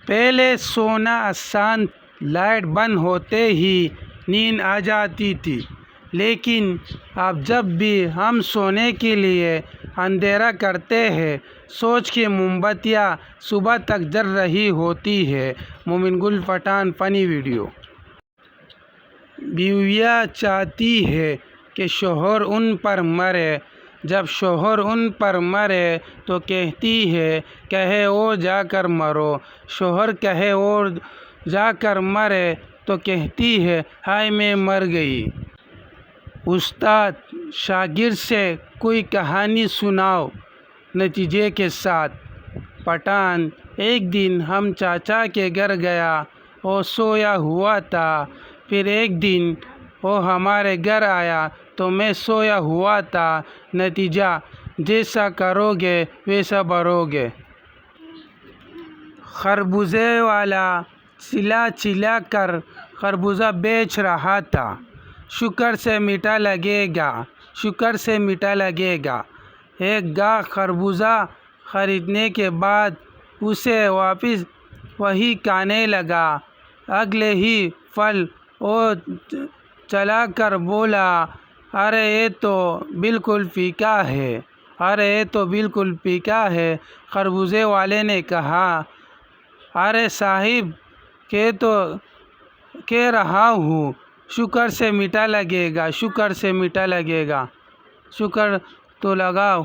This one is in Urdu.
پہلے سونا آسان، لائٹ بند ہوتے ہی نیند آ جاتی تھی، لیکن اب جب بھی ہم سونے کے لیے اندھیرا کرتے ہیں، سوچ کے موم بتیاں صبح تک جل رہی ہوتی ہیں۔ مومن گل پٹھان فنی ویڈیو۔ بیویاں چاہتی ہیں کہ شوہر ان پر مرے، جب شوہر ان پر مرے تو کہتی ہیں کہیں اور جا کر مرو، شوہر کہیں اور جا کر مرے تو کہتی ہیں ہائے میں مر گئی۔ استاد شاگرد سے کوئی کہانی سناؤ نتیجے کے ساتھ۔ پٹھان: ایک دن ہم چاچا کے گھر گیا، وہ سویا ہوا تھا۔ پھر ایک دن وہ ہمارے گھر آیا تو میں سویا ہوا تھا۔ نتیجہ: جیسا کرو گے ویسا بھرو گے۔ خربوزے والا چلا چلا کر خربوزہ بیچ رہا تھا۔ شکر سے میٹھا لگے گا، شکر سے میٹھا لگے گا۔ ایک گاہک خربوزہ خریدنے کے بعد اسے واپس وہی کہنے لگا۔ اگلے ہی پل وہ چلا کر بولا، ارے یہ تو بالکل پھیکا ہے، ارے یہ تو بالکل پھیکا ہے۔ خربوزے والے نے کہا، ارے صاحب کہہ رہا ہوں شکر سے میٹھا لگے گا، شکر سے میٹھا لگے گا، شکر تو لگاؤ۔